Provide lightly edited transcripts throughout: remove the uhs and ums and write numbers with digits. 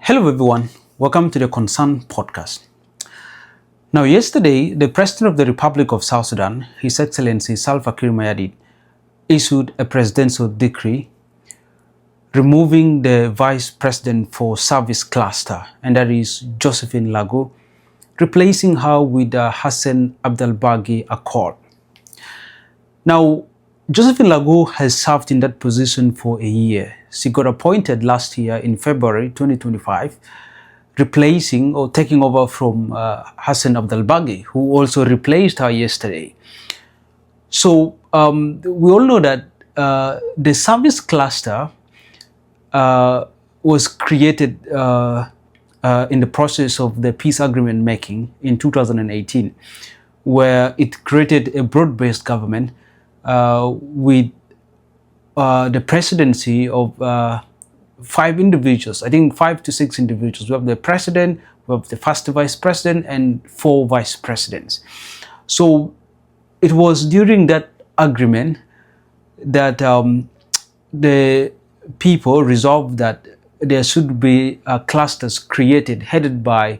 Hello everyone, welcome to the Concern podcast. Now yesterday, the President of the Republic of South Sudan, His Excellency Salva Kiir Mayardit, issued a presidential decree removing the Vice President for Service Cluster, and that is Josephine Lagu, replacing her with Hassan Abdelbagi Akol. Now, Josephine Lagu has served in that position for a year. She got appointed last year in February 2025, replacing or taking over from Hassan Abdelbagi, who also replaced her yesterday. So we all know that the service cluster was created in the process of the peace agreement making in 2018, where it created a broad-based government with the presidency of 5 individuals, I think 5 to 6 individuals. We have the president, we have the first vice president, and 4 vice presidents. So it was during that agreement that the people resolved that there should be clusters created headed by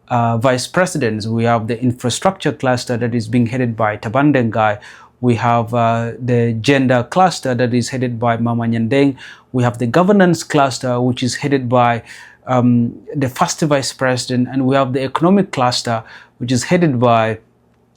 vice presidents. We have the infrastructure cluster that is being headed by Taban Dengai. We have the gender cluster that is headed by Mama Nyandeng. We have the governance cluster, which is headed by the first vice president. And we have the economic cluster, which is headed by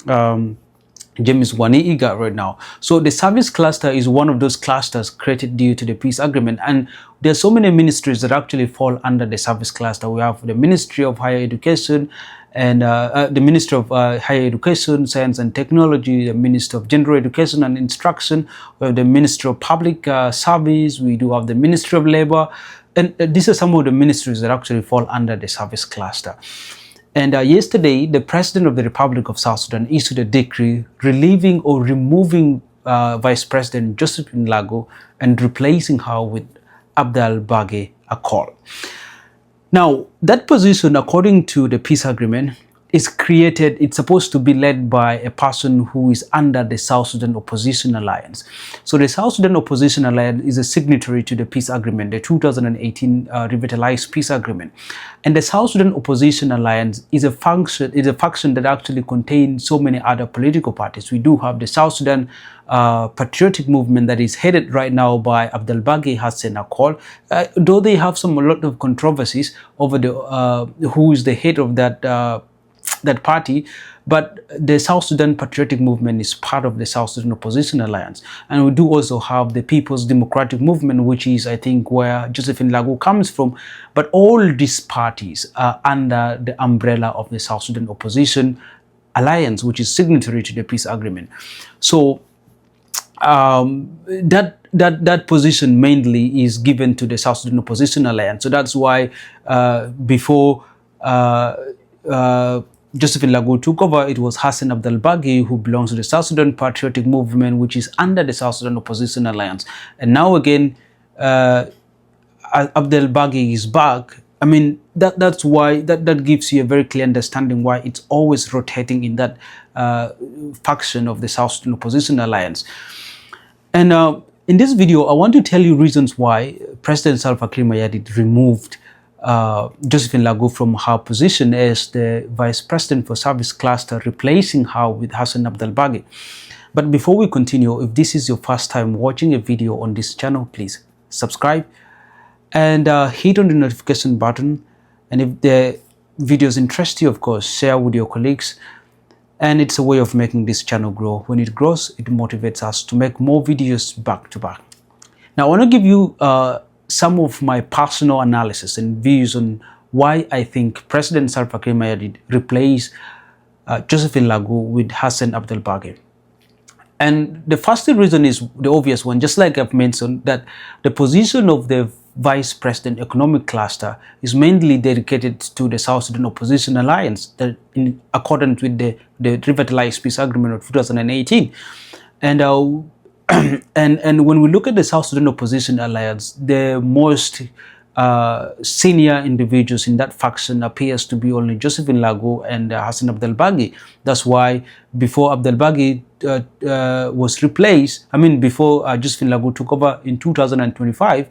James Wani Iga right now. So the service cluster is one of those clusters created due to the peace agreement. And there are so many ministries that actually fall under the service cluster. We have the Ministry of Higher Education, and the Ministry of Higher Education, Science and Technology, the Ministry of Gender Education and Instruction, we have the Ministry of Public Service, we do have the Ministry of Labor, and these are some of the ministries that actually fall under the service cluster. And yesterday, the President of the Republic of South Sudan issued a decree relieving or removing Vice President Josephine Lagu and replacing her with Abdelbagi Akol. Now, that position, according to the peace agreement, is created, it's supposed to be led by a person who is under the South Sudan Opposition Alliance. So the South Sudan Opposition Alliance is a signatory to the peace agreement, the 2018 revitalized peace agreement. And the South Sudan Opposition Alliance is a faction that actually contains so many other political parties. We do have the South Sudan patriotic movement that is headed right now by Abdelbagi Hassan Akol, though they have a lot of controversies over who is the head of that party, but the South Sudan Patriotic Movement is part of the South Sudan Opposition Alliance. And we do also have the People's Democratic Movement, which is, I think, where Josephine Lagu comes from. But all these parties are under the umbrella of the South Sudan Opposition Alliance, which is signatory to the peace agreement. So that position mainly is given to the South Sudan Opposition Alliance. So that's why before Josephine Lagu took over, it was Hassan Abdelbagi, who belongs to the South Sudan Patriotic Movement, which is under the South Sudan Opposition Alliance. And now again, Abdelbagi is back. I mean, that's why that gives you a very clear understanding why it's always rotating in that faction of the South Sudan Opposition Alliance. And in this video, I want to tell you reasons why President Salva Kiir Mayardit removed Josephine Lagu from her position as the Vice President for Service Cluster, replacing her with Hassan Abdelbagi. But before we continue, if this is your first time watching a video on this channel, please subscribe and hit on the notification button. And if the videos interest you, of course, share with your colleagues. And it's a way of making this channel grow. When it grows, it motivates us to make more videos back to back. Now, I want to give you some of my personal analysis and views on why I think President Salva Kiir Mayardit replaced Josephine Lagu with Hassan Abdelbagi. And the first reason is the obvious one, just like I've mentioned, that the position of the Vice President Economic Cluster is mainly dedicated to the South Sudan Opposition Alliance, that in accordance with the revitalized peace agreement of 2018. And and when we look at the South Sudan Opposition Alliance, the most senior individuals in that faction appears to be only Josephine Lagu and Hassan Abdelbagi. That's why before Abdelbagi was replaced, before Josephine Lagu took over in 2025,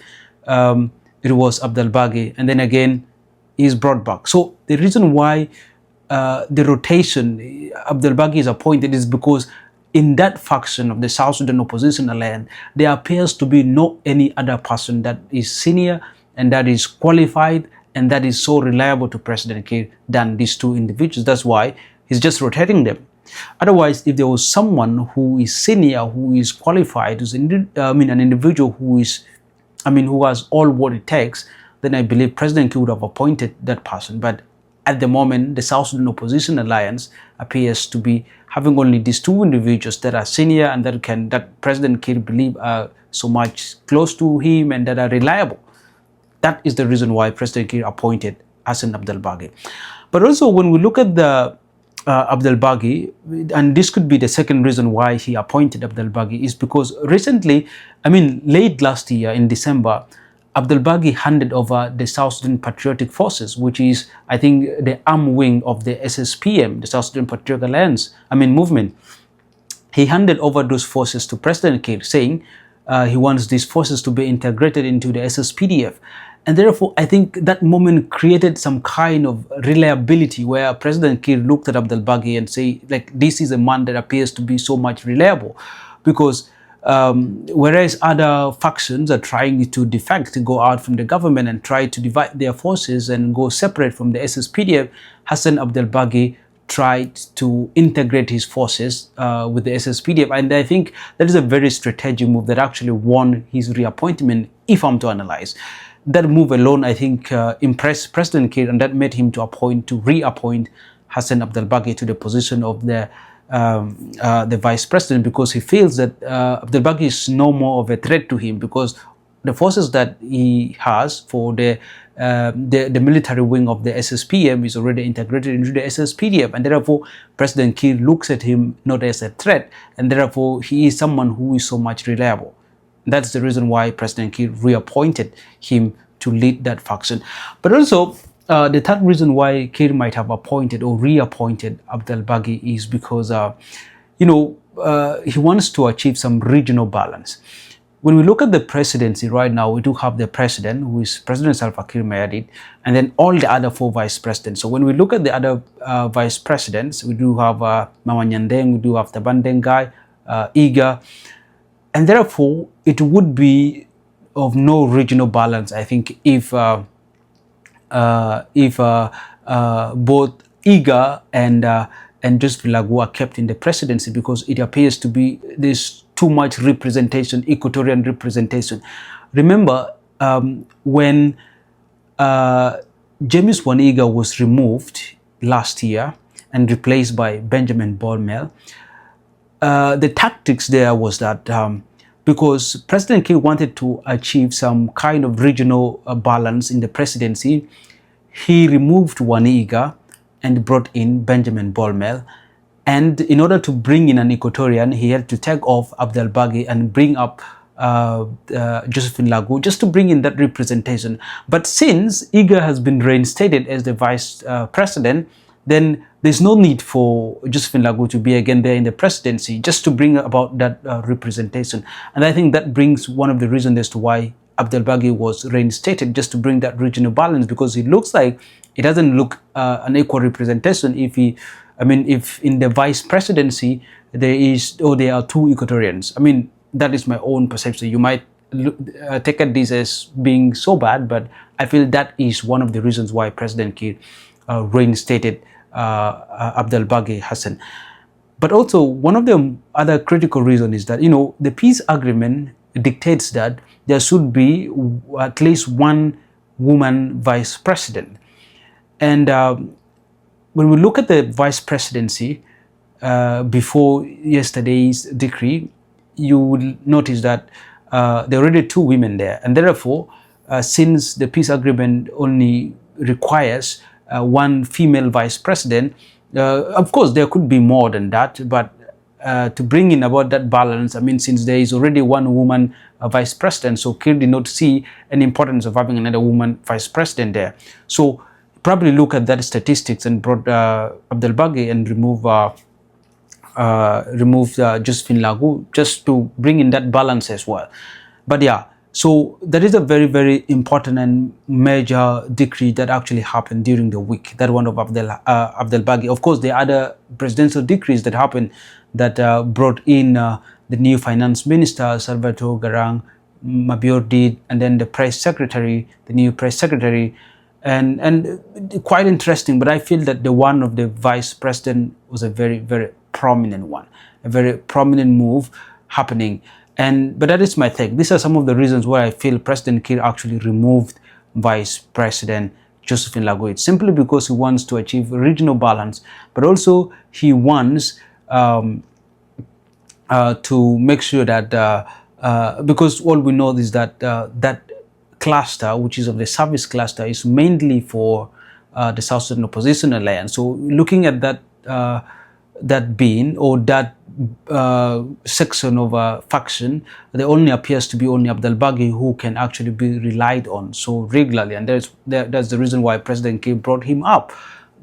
it was Abdelbagi, and then again is brought back. So the reason why the rotation, Abdelbagi is appointed, is because in that faction of the South Sudan Opposition Alliance, there appears to be no any other person that is senior and that is qualified and that is so reliable to President Kiir than these two individuals. That's why he's just rotating them. Otherwise, if there was someone who is senior, who is qualified, who's an individual who is, who has all what it takes, then I believe President Kiir would have appointed that person. But at the moment, the South Sudan Opposition Alliance appears to be having only these two individuals that are senior and that President Kiir believe are so much close to him and that are reliable. That is the reason why President Kiir appointed Hassan Abdelbagi. But also, when we look at the Abdelbagi, and this could be the second reason why he appointed Abdelbagi, is because recently, late last year in December, Abdelbagi handed over the South Sudan Patriotic Forces, which is, I think, the arm wing of the SSPM, the South Sudan Patriotic Alliance, movement. He handed over those forces to President Kiir, saying he wants these forces to be integrated into the SSPDF. And therefore, I think that moment created some kind of reliability where President Kiir looked at Abdelbagi and say, like, this is a man that appears to be so much reliable. Because whereas other factions are trying to defect, to go out from the government and try to divide their forces and go separate from the SSPDF, Hassan Abdelbagi tried to integrate his forces with the SSPDF. And I think that is a very strategic move that actually won his reappointment, if I'm to analyze. That move alone, I think, impressed President Kiir, and that made him to reappoint Hassan Abdelbagi to the position of the vice president, because he feels that Abdelbagi is no more of a threat to him, because the forces that he has for the military wing of the SSPM is already integrated into the SSPDF, and therefore President Kiir looks at him not as a threat, and therefore he is someone who is so much reliable. That's the reason why President Kiir reappointed him to lead that faction. But also, the third reason why Kiir might have appointed or reappointed Abdelbagi is because, he wants to achieve some regional balance. When we look at the presidency right now, we do have the president, who is President Salva Kiir Mayardit, and then all the other four vice presidents. So when we look at the other vice presidents, we do have Mama Nyandeng, we do have Taban Dengai, Iga, and therefore it would be of no regional balance, I think, if both Iga and Josephine Lagu are kept in the presidency, because it appears to be there's too much representation, Equatorian representation. Remember, when James Waniga was removed last year and replaced by Benjamin Bolmel, the tactics there was that because President Kiir wanted to achieve some kind of regional balance in the presidency, he removed Waniga and brought in Benjamin Bolmel. And in order to bring in an Equatorian, he had to take off Abdelbagi and bring up Josephine Lagu, just to bring in that representation. But since Iga has been reinstated as the vice president, then there's no need for Josephine Lagu to be again there in the presidency, just to bring about that representation. And I think that brings one of the reasons as to why Abdelbagi was reinstated, just to bring that regional balance, because it looks like it doesn't look an equal representation if in the vice presidency there are two Equatorians. That is my own perception. You might take at this as being so bad, but I feel that is one of the reasons why President Kiir reinstated Abdelbagi Hassan. But also, one of the other critical reasons is that, the peace agreement dictates that there should be at least one woman vice president. And when we look at the vice presidency before yesterday's decree, you will notice that there are already two women there. And therefore, since the peace agreement only requires one female vice president, of course, there could be more than that, but to bring in about that balance, since there is already one woman vice president, so Kiir did not see an importance of having another woman vice president there. So probably look at that statistics and brought Abdelbagi and remove Josephine Lagu, just to bring in that balance as well. But yeah, So that is a very, very important and major decree that actually happened during the week, that one of Abdelbagi. Of course, the other presidential decrees that happened that brought in the new finance minister, Salvatore Garang Mabior, and then the press secretary, the new press secretary, and quite interesting. But I feel that the one of the vice president was a very, very prominent one, a very prominent move happening. But that is my take. These are some of the reasons why I feel President Kiir actually removed Vice President Josephine Lagu. It's simply because he wants to achieve regional balance, but also he wants to make sure that because all we know is that that cluster, which is of the service cluster, is mainly for the South Sudan Opposition Alliance. So looking at that that being, or that section of a faction, there only appears to be only Abdelbagi who can actually be relied on so regularly, and that's the reason why President Kiir brought him up.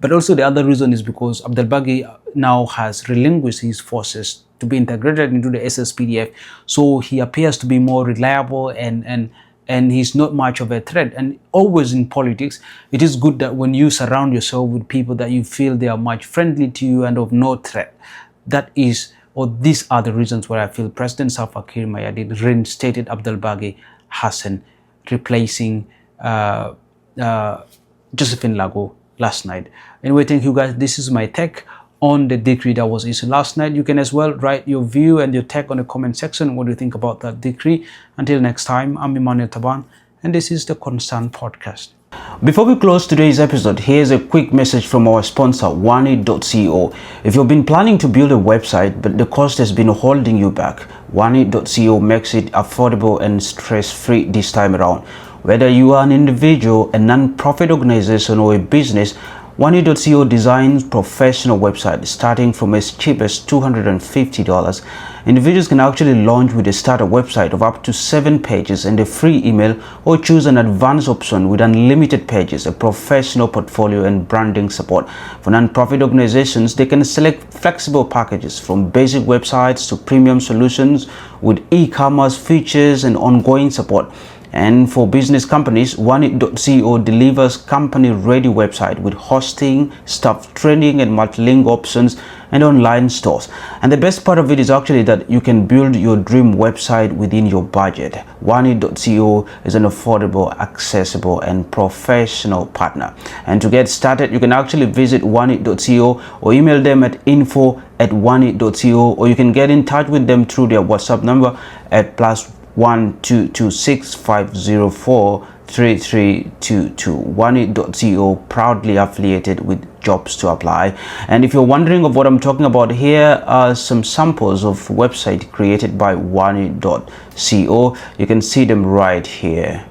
But also the other reason is because Abdelbagi now has relinquished his forces to be integrated into the SSPDF, so he appears to be more reliable and he's not much of a threat. And always in politics, it is good that when you surround yourself with people that you feel they are much friendly to you and of no threat. That is, or these are the reasons why I feel President Salva Kiir Mayardit reinstated Abdelbagi Hassan, replacing Josephine Lagu last night. Anyway, thank you guys. This is my take on the decree that was issued last night. You can as well write your view and your take on the comment section. What do you think about that decree? Until next time, I'm Emmanuel Taban, and this is the Concern Podcast. Before we close today's episode, here's a quick message from our sponsor, Wanit.co. If you've been planning to build a website but the cost has been holding you back, Wanit.co makes it affordable and stress-free this time around. Whether you are an individual, a non-profit organization, or a business, Wanit.co designs professional websites starting from as cheap as $250. Individuals can actually launch with a starter website of up to 7 pages and a free email, or choose an advanced option with unlimited pages, a professional portfolio, and branding support. For non-profit organizations, they can select flexible packages from basic websites to premium solutions with e-commerce features and ongoing support. And for business companies, Wanit.co delivers company-ready website with hosting, staff training, and multilingual options and online stores. And the best part of it is actually that you can build your dream website within your budget. Wanit.co is an affordable, accessible, and professional partner. And to get started, you can actually visit Wanit.co or email them at info@wanit.co, or you can get in touch with them through their WhatsApp number at +1 226 504 3322. Wanit.co, proudly affiliated with Jobs to Apply. And if you're wondering of what I'm talking about, here are some samples of website created by Wanit.co. You can see them right here.